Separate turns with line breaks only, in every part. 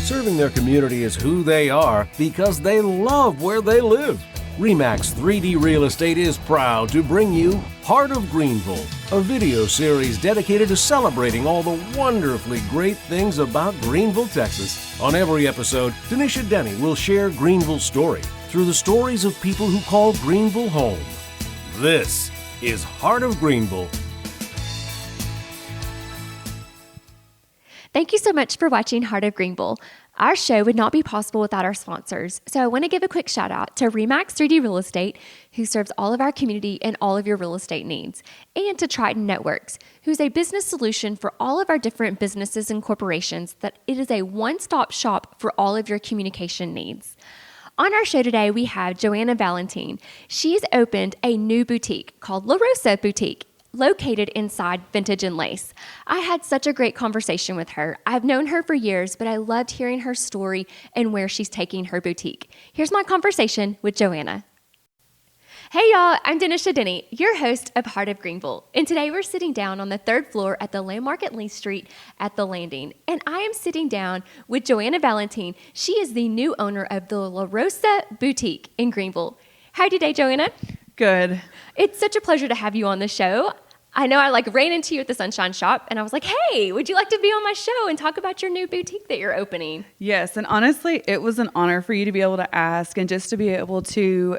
Serving their community is who they are because they love where they live. REMAX 3D Real Estate is proud to bring you Heart of Greenville, a video series dedicated to celebrating all the wonderfully great things about Greenville, Texas. On every episode, Dennisha Denny will share Greenville's story through the stories of people who call Greenville home. This is Heart of Greenville.
Thank you so much for watching Heart of Greenville. Our show would not be possible without our sponsors, so I want to give a quick shout out to REMAX 3D Real Estate, who serves all of our community and all of your real estate needs, and to Triton Networks, who's a business solution for all of our different businesses and corporations, that it is a one-stop shop for all of your communication needs. On our show today, we have JoAnna Valentin. She's opened a new boutique called Rosa Boutique, located inside Vintage and Lace. I had such a great conversation with her. I've known her for years, but I loved hearing her story and where she's taking her boutique. Here's my conversation with JoAnna. Hey y'all, I'm Dennisha Denny, your host of Heart of Greenville. And today we're sitting down on the third floor at the Landmark at Lee Street at the Landing. And I am sitting down with JoAnna Valentin. She is the new owner of the La Rosa Boutique in Greenville. How are you today, JoAnna?
Good.
It's such a pleasure to have you on the show. I know I ran into you at the Sunshine Shop and I was like, hey, would you like to be on my show and talk about your new boutique that you're opening?
Yes. And honestly, it was an honor for you to be able to ask and just to be able to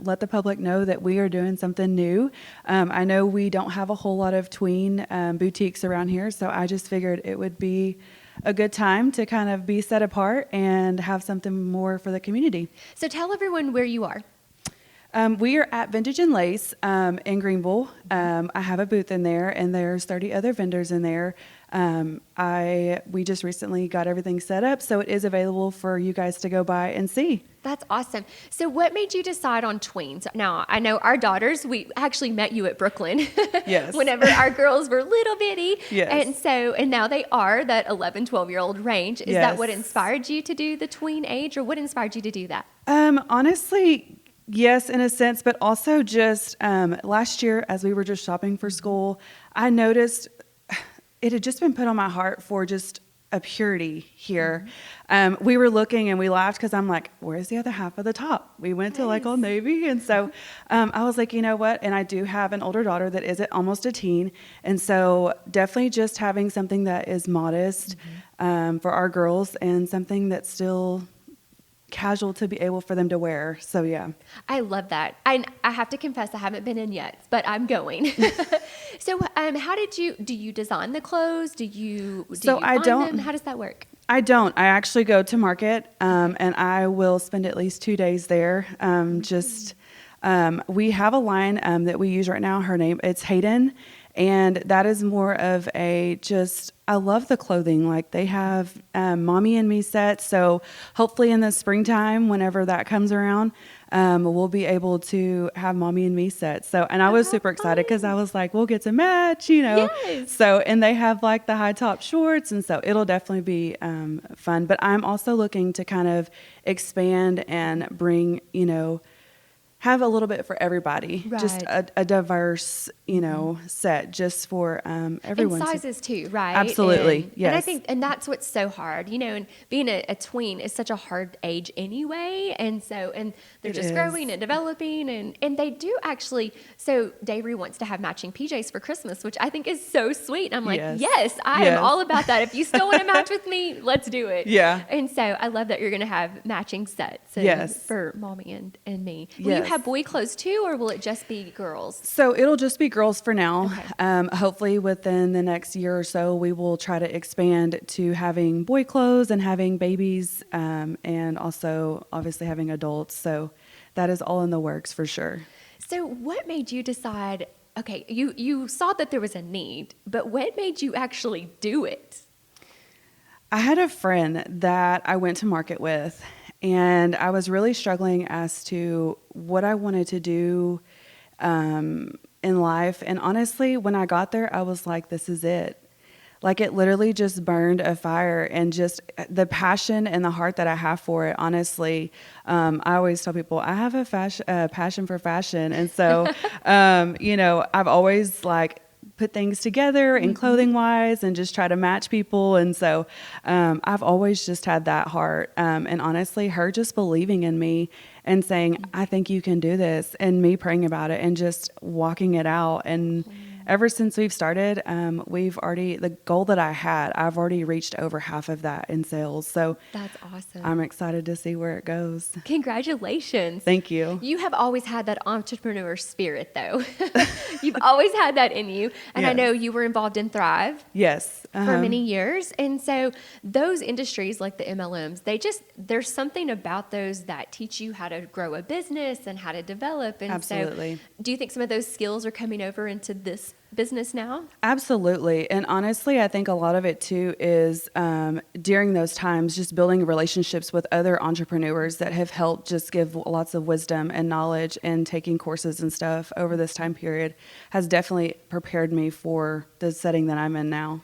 let the public know that we are doing something new. I know we don't have a whole lot of tween boutiques around here, so I just figured it would be a good time to kind of be set apart and have something more for the community.
So tell everyone where you are.
We are at Vintage and Lace in Greenville. I have a booth in there, and there's 30 other vendors in there. We just recently got everything set up, so it is available for you guys to go by and see.
That's awesome. So what made you decide on tweens? Now, I know our daughters, we actually met you at Brooklyn.
Yes.
Whenever our girls were little bitty.
Yes.
And now they are that 11, 12-year-old range. Is that what inspired you to do the tween age, or what inspired you to do that?
Honestly, yes, in a sense, but also just last year as we were just shopping for school, I noticed it had just been put on my heart for just a purity here. We were looking and we laughed because I'm like, where's the other half of the top? We went to Old Navy. And so I was like, you know what? And I do have an older daughter that is almost a teen. And so definitely just having something that is modest for our girls and something that's still casual to be able for them to wear. So yeah.
I love that. I have to confess, I haven't been in yet, but I'm going. So how do you design the clothes? Do you find them? How does that work?
I don't. I actually go to market and I will spend at least 2 days there. We have a line that we use right now. It's Hayden. And that is more of I love the clothing. Like they have Mommy and Me sets. So hopefully in the springtime, whenever that comes around, we'll be able to have Mommy and Me sets. So, and I was super excited because I was like, we'll get to match,
Yes.
So, and they have like the high top shorts. And so it'll definitely be fun. But I'm also looking to kind of expand and bring, have a little bit for everybody,
right.
Just a diverse, set just for everyone.
And sizes too, right?
Absolutely, yes.
And I think, and that's what's so hard, and being a tween is such a hard age anyway. And they're just growing and developing and they do actually, so Dayre wants to have matching PJs for Christmas, which I think is so sweet. I'm like, yes, I am all about that. If you still want to match with me, let's do it.
Yeah.
And so I love that you're going to have matching sets for Mommy and Me. Will you have boy clothes too, or will it just be girls?
So it'll just be girls for now.
Okay.
Hopefully within the next year or so, we will try to expand to having boy clothes and having babies, and also obviously having adults. So that is all in the works for sure.
So what made you decide, okay, you saw that there was a need, but what made you actually do it?
I had a friend that I went to market with, and I was really struggling as to what I wanted to do in life. And honestly, when I got there, I was like, this is it. Like it literally just burned a fire, and just the passion and the heart that I have for it. Honestly, I always tell people I have a passion for fashion. And so, I've always put things together and clothing wise and just try to match people. And so I've always just had that heart. And honestly, her just believing in me and saying, I think you can do this, and me praying about it and just walking it out. And ever since we've started, the goal that I had, I've already reached over half of that in sales. So
That's awesome.
I'm excited to see where it goes.
Congratulations.
Thank you.
You have always had that entrepreneur spirit, though. You've always had that in you. And I
Yes.
know you were involved in Thrive
Yes.
for many years. And so those industries like the MLMs, there's something about those that teach you how to grow a business and how to develop. And
Absolutely.
so do you think some of those skills are coming over into this business now?
Absolutely. And honestly, I think a lot of it too is during those times, just building relationships with other entrepreneurs that have helped just give lots of wisdom and knowledge, and taking courses and stuff over this time period has definitely prepared me for the setting that I'm in now.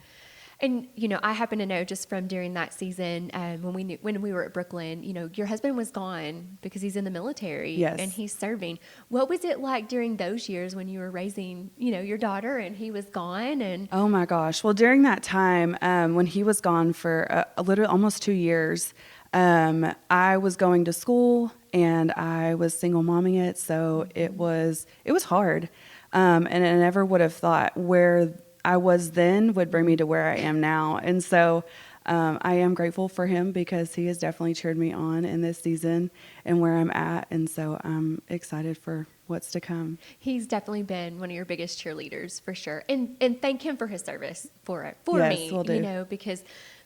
And, I happen to know just from during that season, when we were at Brooklyn, your husband was gone because he's in the military.
Yes.
And he's serving. What was it like during those years when you were raising, your daughter and he was gone? And
Oh my gosh. Well, during that time, when he was gone for a little, almost 2 years, I was going to school and I was single momming it. So it was hard. And I never would have thought where I was then would bring me to where I am now. And so I am grateful for him because he has definitely cheered me on in this season and where I'm at. And so I'm excited for what's to come.
he's definitely been one of your biggest cheerleaders for sure. And thank him for his service for
Yes,
me,
will do.
because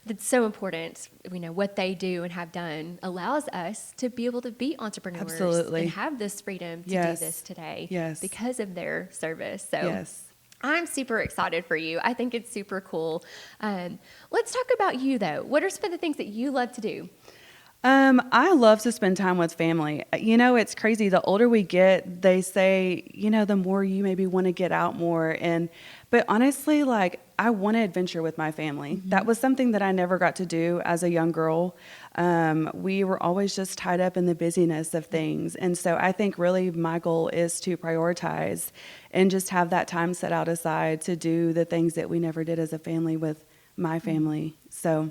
it's so important. What they do and have done allows us to be able to be entrepreneurs
Absolutely.
and have this freedom to
Yes.
do this today
Yes.
because of their service. So
Yes.
I'm super excited for you. I think it's super cool. Let's talk about you, though. What are some of the things that you love to do?
I love to spend time with family. It's crazy. The older we get, they say, the more you maybe want to get out more. But honestly, I want to adventure with my family. That was something that I never got to do as a young girl. We were always just tied up in the busyness of things. And so I think really my goal is to prioritize and just have that time set out aside to do the things that we never did as a family with my family. So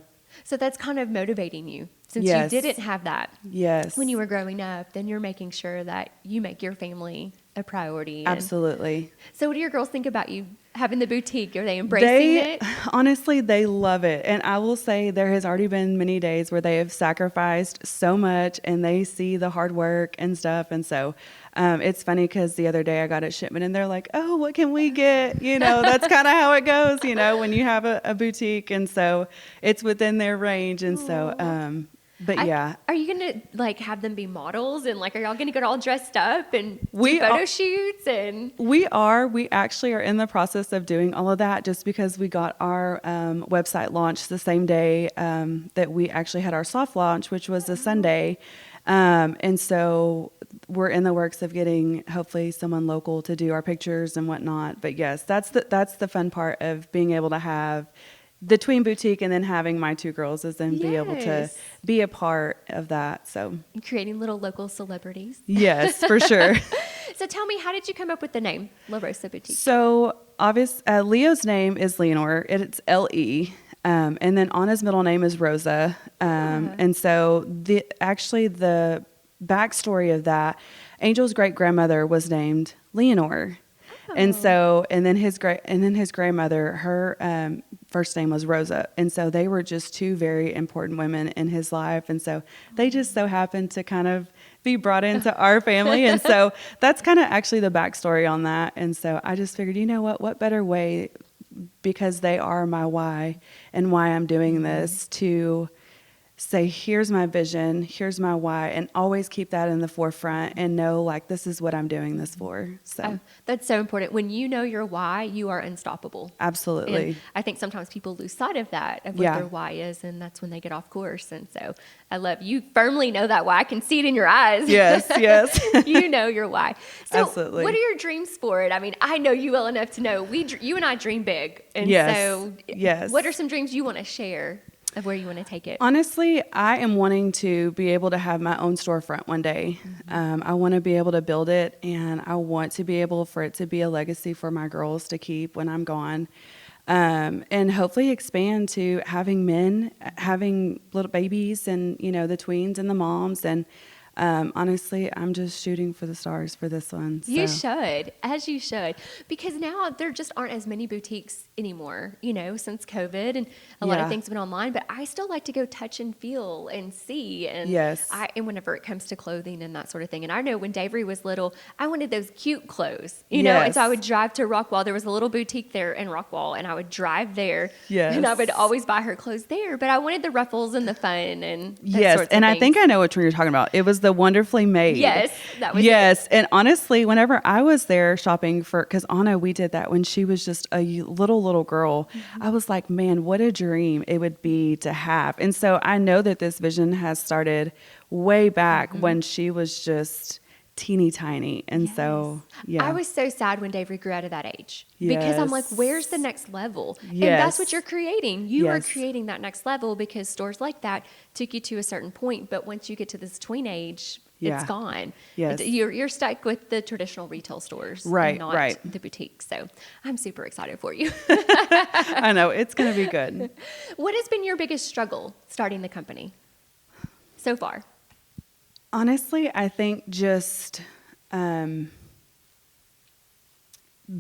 that's kind of motivating you. Since
Yes.
you didn't have that
yes.
when you were growing up, then you're making sure that you make your family a priority. And
Absolutely.
so what do your girls think about you having the boutique? Are they embracing it?
Honestly, they love it. And I will say there has already been many days where they have sacrificed so much and they see the hard work and stuff. And so it's funny because the other day I got a shipment and they're like, oh, what can we get? That's kind of how it goes, when you have a boutique. And so it's within their range. And so, but yeah.
Are you going to have them be models and are y'all going to get all dressed up and
We
do photo
are-
shoots? And
We actually are in the process of doing all of that just because we got our website launched the same day that we actually had our soft launch, which was a Sunday. And so we're in the works of getting hopefully someone local to do our pictures and whatnot. But yes, that's the fun part of being able to have the tween boutique and then having my two girls is then be able to
Yes.
be a part of that. So
creating little local celebrities.
yes, for sure.
So tell me, how did you come up with the name La Rosa Boutique?
So Leo's name is Leonor. It's L-E. And then Anna's middle name is Rosa. And so the backstory of that, Angel's great grandmother was named Leonor. And so, and then his grandmother, her first name was Rosa. And so they were just two very important women in his life. And so they just so happened to kind of be brought into our family. And so that's kind of actually the backstory on that. And so I just figured, what better way, because they are my why and why I'm doing this, to say, here's my vision, here's my why, and always keep that in the forefront and know this is what I'm doing this for. So
That's so important. When you know your why, you are unstoppable.
absolutely.
And I think sometimes people lose sight of that, of what
Yeah.
their why is, and that's when they get off course. And so I love you firmly know that why. I can see it in your eyes.
Yes, yes.
You know your why. So
Absolutely.
what are your dreams for it? I mean, I know you well enough to know you and I dream big. And
Yes,
so
yes.
what are some dreams you want to share? of where you want to take it?
Honestly, I am wanting to be able to have my own storefront one day. I want to be able to build it, and I want to be able for it to be a legacy for my girls to keep when I'm gone. And hopefully expand to having men, having little babies and, the tweens and the moms. And honestly, I'm just shooting for the stars for this one. So.
You should, as you should, because now there just aren't as many boutiques anymore, since COVID and a lot of things have been online, but I still like to go touch and feel and see. And and whenever it comes to clothing and that sort of thing. And I know when Davery was little, I wanted those cute clothes, know, and so I would drive to Rockwall. There was a little boutique there in Rockwall, and I would drive there and I would always buy her clothes there, but I wanted the ruffles and the fun and sorts of
I think I know which one you're talking about. It was the Wonderfully Made.
Yes, that was it.
And honestly, whenever I was there shopping because Anna, we did that when she was just a little girl. I was like, man, what a dream it would be to have. And so I know that this vision has started way back when she was just teeny tiny. And so,
I was so sad when Davery grew out of that age because I'm like, where's the next level? And that's what you're creating. You are creating that next level because stores like that took you to a certain point. But once you get to this tween age, it's gone.
Yes.
You're stuck with the traditional retail stores, not the boutiques. So I'm super excited for you.
I know, it's going to be good.
What has been your biggest struggle starting the company so far?
Honestly, I think just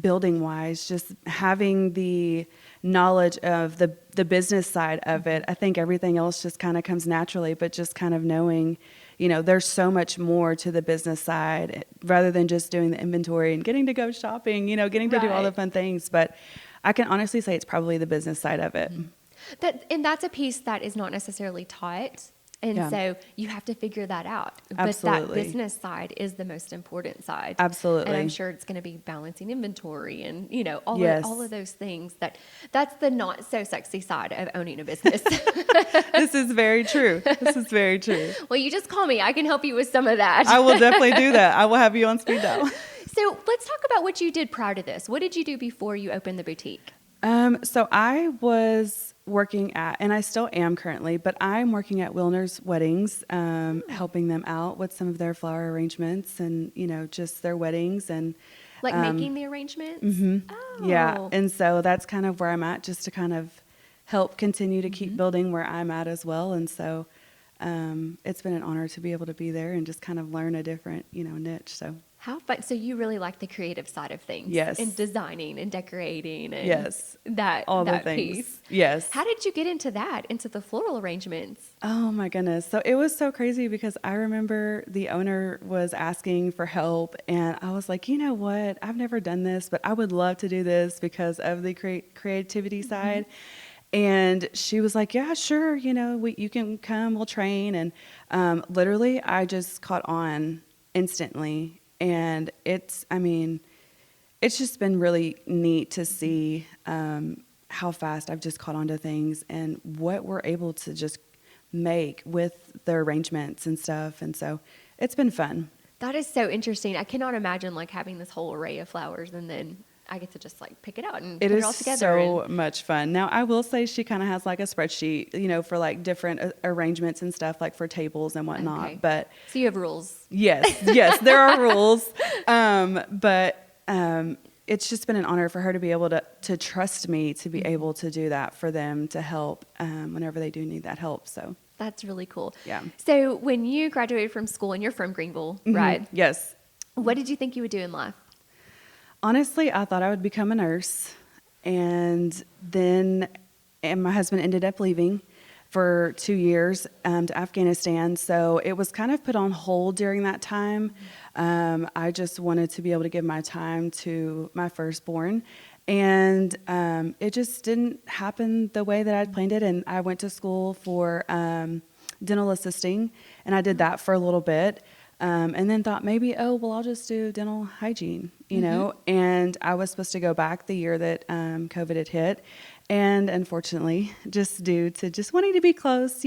building wise, just having the knowledge of the business side of it. I think everything else just kind of comes naturally, but just kind of knowing, there's so much more to the business side rather than just doing the inventory and getting to go shopping, getting to do all the fun things. But I can honestly say it's probably the business side of it.
And that's a piece that is not necessarily taught. And so you have to figure that out.
Absolutely.
But that business side is the most important side.
Absolutely.
And I'm sure it's going to be balancing inventory and, all of those things. That's the not so sexy side of owning a business.
This is very true.
Well, you just call me. I can help you with some of that.
I will definitely do that. I will have you on speed dial.
So let's talk about what you did prior to this. What did you do before you opened the boutique?
So I was working at, and I still am currently, but I'm working at Wilner's Weddings, helping them out with some of their flower arrangements and, just their weddings and
making the arrangements.
Oh. Yeah. And so that's kind of where I'm at, just to kind of help continue to keep building where I'm at as well. And so, it's been an honor to be able to be there and just kind of learn a different, niche. So.
How fun. So you really like the creative side of things.
Yes.
And designing and decorating. And
all
that
the things.
Piece.
Yes.
How did you get into that, into the floral arrangements?
Oh my goodness. So it was so crazy because I remember the owner was asking for help and I was like, you know what? I've never done this, but I would love to do this because of the creativity side. And she was like, yeah, sure. You can come, we'll train. And literally I just caught on instantly. And it's just been really neat to see how fast I've just caught on to things and what we're able to just make with the arrangements and stuff. And so it's been fun.
That is so interesting. I cannot imagine having this whole array of flowers and then I get to just pick it out and put it all together.
It is so much fun. Now, I will say she kind of has a spreadsheet, for different arrangements and stuff, for tables and whatnot.
Okay.
But
so you have rules.
Yes, there are rules. But it's just been an honor for her to be able to trust me to be able to do that for them to help whenever they do need that help. So
that's really cool.
Yeah.
So when you graduated from school, and you're from Greenville, right?
Yes.
What did you think you would do in life?
Honestly, I thought I would become a nurse, and my husband ended up leaving for 2 years to Afghanistan, so it was kind of put on hold during that time. I just wanted to be able to give my time to my firstborn, and it just didn't happen the way that I'd planned it, and I went to school for dental assisting, and I did that for a little bit. And then thought maybe, I'll just do dental hygiene, and I was supposed to go back the year that COVID had hit. And unfortunately, just due to just wanting to be close,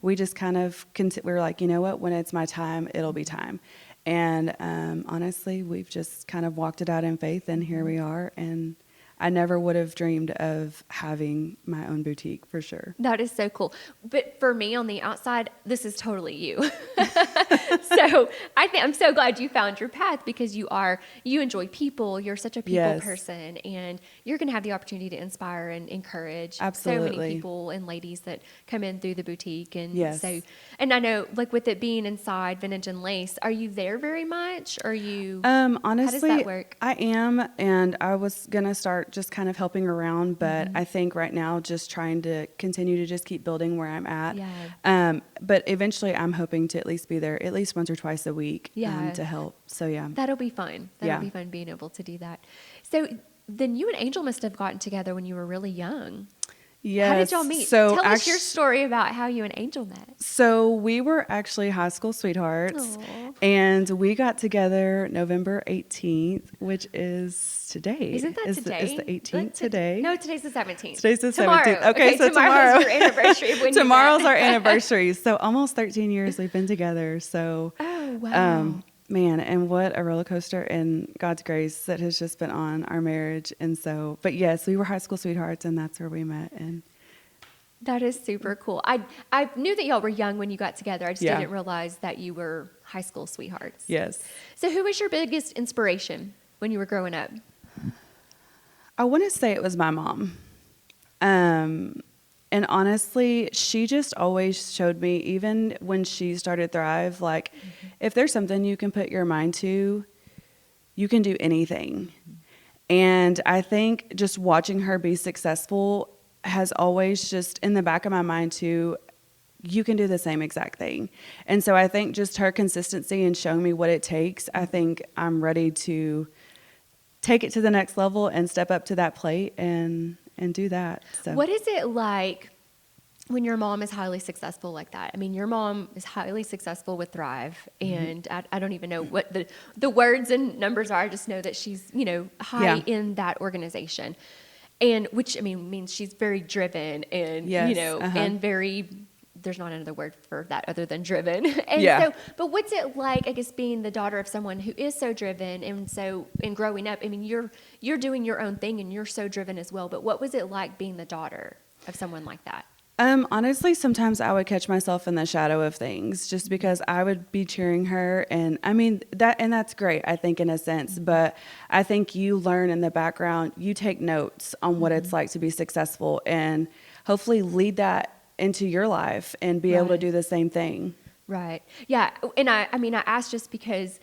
we just kind of, we were like, you know what, when it's my time, it'll be time. And honestly, we've just kind of walked it out in faith, and here we are. And I never would have dreamed of having my own boutique for sure.
That is so cool. But for me on the outside, this is totally you. So I'm so glad you found your path because you enjoy people. You're such a people person, and you're going to have the opportunity to inspire and encourage so many people and ladies that come in through the boutique. And so, and I know like with it being inside Vintage and Lace, are you there very much? Or are you,
honestly,
how does that work?
I am. And I was going to start just kind of helping around, but I think right now just trying to continue to just keep building where I'm at.
Yeah.
But eventually I'm hoping to at least be there at least once or twice a week to help. So yeah.
That'll be fun. That'll be fun being able to do that. So then you and Angel must have gotten together when you were really young.
Yes.
How did y'all meet?
So
Tell us your story about how you and Angel met.
So we were actually high school sweethearts.
Aww.
And we got together November 18th, which is today.
Isn't that today?
Is the 18th today?
No, today's the 17th.
Today's the
tomorrow.
17th. Okay, so tomorrow.
Tomorrow's your anniversary of when
Tomorrow's
you met.
our anniversary. So almost 13 years we've been together. So,
oh, wow.
Man, and what a roller coaster and God's grace that has just been on our marriage. And so, but yes, we were high school sweethearts, and that's where we met. And
that is super cool. I knew that y'all were young when you got together. I just didn't realize that you were high school sweethearts.
Yes.
So who was your biggest inspiration when you were growing up?
I want to say it was my mom. And honestly, she just always showed me, even when she started Thrive, like if there's something you can put your mind to, you can do anything. And I think just watching her be successful has always just in the back of my mind too, you can do the same exact thing. And so I think just her consistency and showing me what it takes, I think I'm ready to take it to the next level and step up to that plate and do that. So
what is it like when your mom is highly successful like that? I mean, your mom is highly successful with Thrive, and I don't even know what the words and numbers are. I just know that she's, high in that organization. And which, I mean, means she's very driven and, and very, there's not another word for that other than driven. And so, but what's it like, I guess, being the daughter of someone who is so driven and so, in growing up, I mean, you're doing your own thing and you're so driven as well, but what was it like being the daughter of someone like that?
Honestly, sometimes I would catch myself in the shadow of things just because I would be cheering her. And I mean, that's great, I think, in a sense. But I think you learn in the background, you take notes on what it's like to be successful and hopefully lead that into your life and be able to do the same thing.
Right. Yeah. And I asked just because,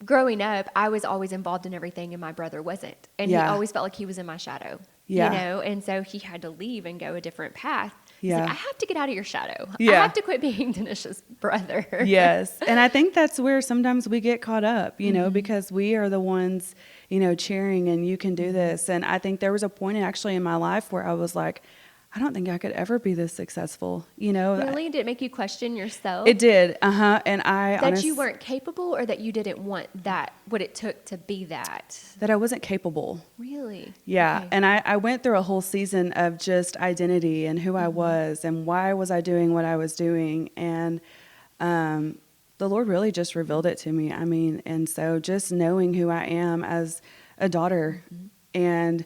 growing up, I was always involved in everything and my brother wasn't. And he always felt like he was in my shadow. And so he had to leave and go a different path. He's like, I have to get out of your shadow. I have to quit being Denisha's brother.
Yes. And I think that's where sometimes we get caught up, because we are the ones, cheering and you can do this. And I think there was a point actually in my life where I was like, I don't think I could ever be this successful,
Really? Did it make you question yourself?
It did. And
that you weren't capable, or that you didn't want what it took to be that?
That I wasn't capable.
Really?
Yeah.
Okay.
And I went through a whole season of just identity and who I was and why was I doing what I was doing. And the Lord really just revealed it to me. I mean, and so just knowing who I am as a daughter and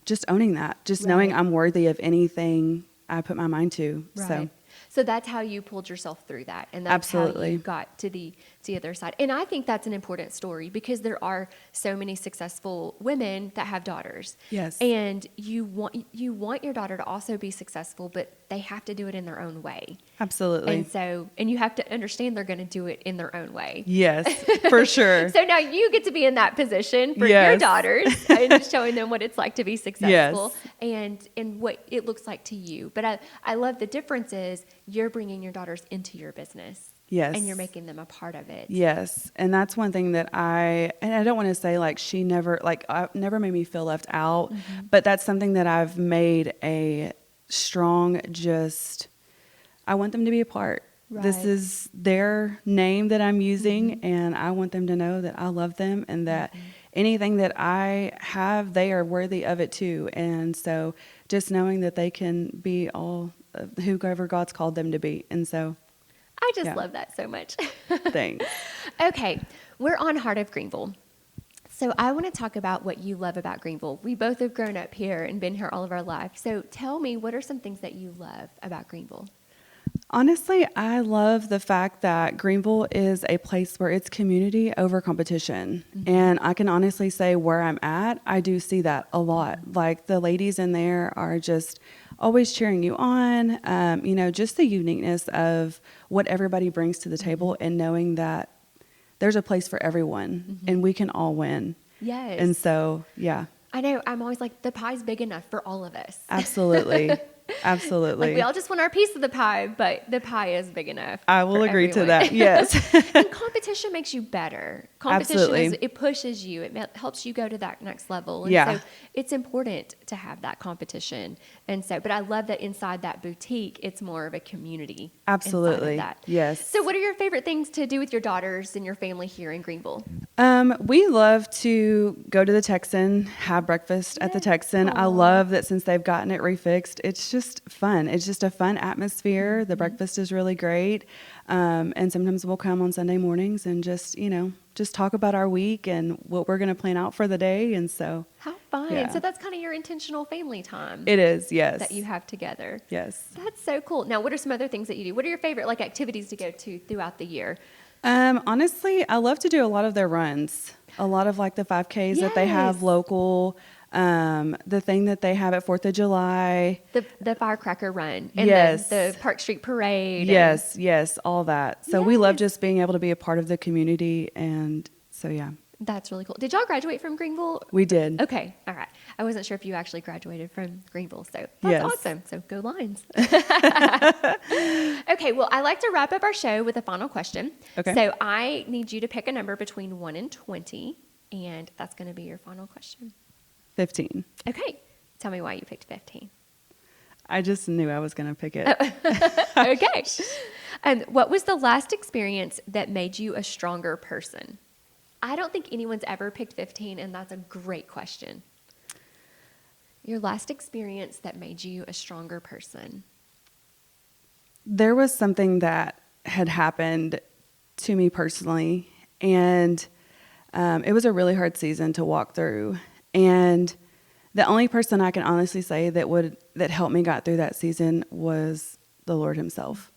just owning that, just knowing I'm worthy of anything I put my mind to.
Right. So that's how you pulled yourself through that. And that's how you got to the other side. And I think that's an important story because there are so many successful women that have daughters.
Yes.
And you want your daughter to also be successful, but they have to do it in their own way.
Absolutely.
And you have to understand they're going to do it in their own way.
Yes, for sure.
So now you get to be in that position for your daughters and showing them what it's like to be successful and what it looks like to you. But I love the difference is you're bringing your daughters into your business.
Yes.
And you're making them a part of it.
Yes. And that's one thing that I don't want to say like she never made me feel left out, but that's something that I've made a strong I want them to be a part. Right. This is their name that I'm using and I want them to know that I love them and that anything that I have, they are worthy of it too. And so just knowing that they can be all whoever God's called them to be. And so
I just love that so much.
Thanks.
Okay, we're on Heart of Greenville. So I want to talk about what you love about Greenville. We both have grown up here and been here all of our life. So tell me, what are some things that you love about Greenville?
Honestly, I love the fact that Greenville is a place where it's community over competition. And I can honestly say where I'm at, I do see that a lot. Like the ladies in there are just always cheering you on. Just the uniqueness of what everybody brings to the table and knowing that there's a place for everyone and we can all win.
Yes.
And so, yeah.
I know. I'm always like, the pie's big enough for all of us.
Absolutely. Absolutely.
Like we all just want our piece of the pie, but the pie is big enough.
I will agree to that. Yes.
And competition makes you better. Competition
Absolutely.
it pushes you. It helps you go to that next level. And
Yeah.
so it's important to have that competition. And so, but I love that inside that boutique, it's more of a community.
Absolutely.
Inside of that.
Yes.
So what are your favorite things to do with your daughters and your family here in Greenville?
We love to go to the Texan, have breakfast at the Texan. I love that since they've gotten it refixed, it's just fun. It's just a fun atmosphere. The breakfast is really great. And sometimes we'll come on Sunday mornings and just talk about our week and what we're going to plan out for the day. And so
How fun.
Yeah.
So that's kind of your intentional family time.
it is. Yes.
That you have together.
Yes.
That's so cool. Now, what are some other things that you do? What are your favorite activities to go to throughout the year?
Honestly, I love to do a lot of their runs, a lot of like the 5Ks that they have
Yes.
local, the thing that they have at 4th of July.
The firecracker run and
Yes.
the Park Street Parade.
Yes, yes, all that. So we love
Yes.
just being able to be a part of the community. And so, yeah,
That's really cool. Did y'all graduate from Greenville?
we did.
Okay. All right. I wasn't sure if you actually graduated from Greenville. So that's
Yes.
awesome. So go Lions. Okay. Well, I like to wrap up our show with a final question.
Okay.
So I need you to pick a number between 1 and 20. And that's going to be your final question.
15.
Okay. Tell me why you picked 15.
I just knew I was going to pick it.
Okay. What was the last experience that made you a stronger person? I don't think anyone's ever picked 15, and that's a great question. Your last experience that made you a stronger person.
There was something that had happened to me personally, and it was a really hard season to walk through. And the only person I can honestly say that helped me got through that season was the Lord himself.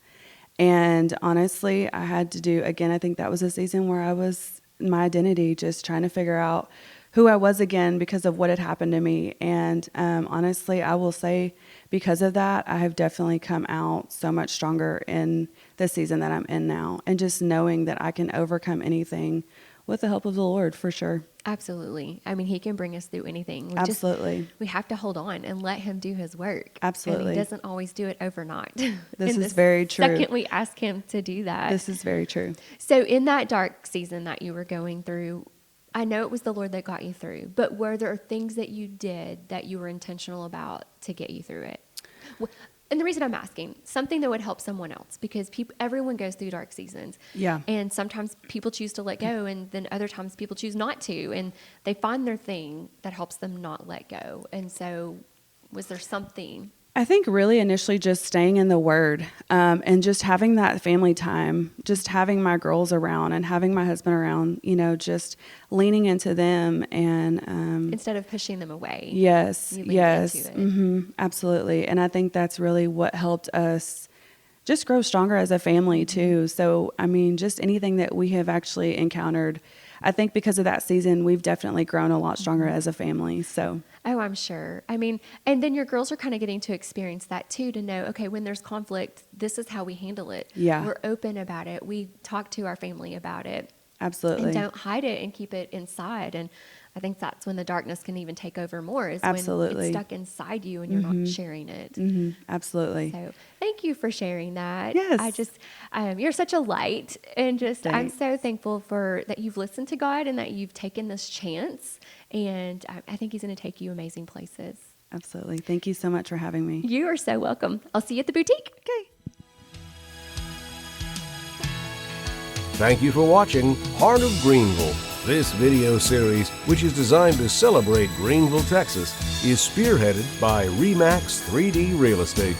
And honestly, I had to do, again, I think that was a season where I was my identity, just trying to figure out who I was again because of what had happened to me. And honestly, I will say because of that, I have definitely come out so much stronger in the season that I'm in now. And just knowing that I can overcome anything with the help of the Lord, for sure.
Absolutely. I mean, he can bring us through anything.
Absolutely.
We have to hold on and let him do his work.
Absolutely.
And he doesn't always do it overnight.
This is very true.
The second we ask him to do that.
This is very true.
So in that dark season that you were going through, I know it was the Lord that got you through, but were there things that you did that you were intentional about to get you through it? And the reason I'm asking, something that would help someone else, because everyone goes through dark seasons.
Yeah.
And sometimes people choose to let go, and then other times people choose not to, and they find their thing that helps them not let go. And so was there something?
I think really initially just staying in the Word and just having that family time, just having my girls around and having my husband around, just leaning into them and
Instead of pushing them away.
Yes,
you lean
yes,
into it.
Absolutely. And I think that's really what helped us just grow stronger as a family too. So, I mean, just anything that we have actually encountered, I think because of that season, we've definitely grown a lot stronger as a family. So.
Oh, I'm sure. I mean, and then your girls are kind of getting to experience that too, to know, okay, when there's conflict, this is how we handle it.
Yeah.
We're open about it. We talk to our family about it.
Absolutely.
And don't hide it and keep it inside. And I think that's when the darkness can even take over more, is
Absolutely.
when it's stuck inside you and you're not sharing it.
Mm-hmm. Absolutely.
So thank you for sharing that.
Yes.
I just, you're such a light, and just, I'm
Thanks.
so thankful that you've listened to God and that you've taken this chance. And I think he's going to take you amazing places.
Absolutely. Thank you so much for having me.
You are so welcome. I'll see you at the boutique.
Okay.
Thank you for watching Heart of Greenville. This video series, which is designed to celebrate Greenville, Texas, is spearheaded by REMAX 3D Real Estate.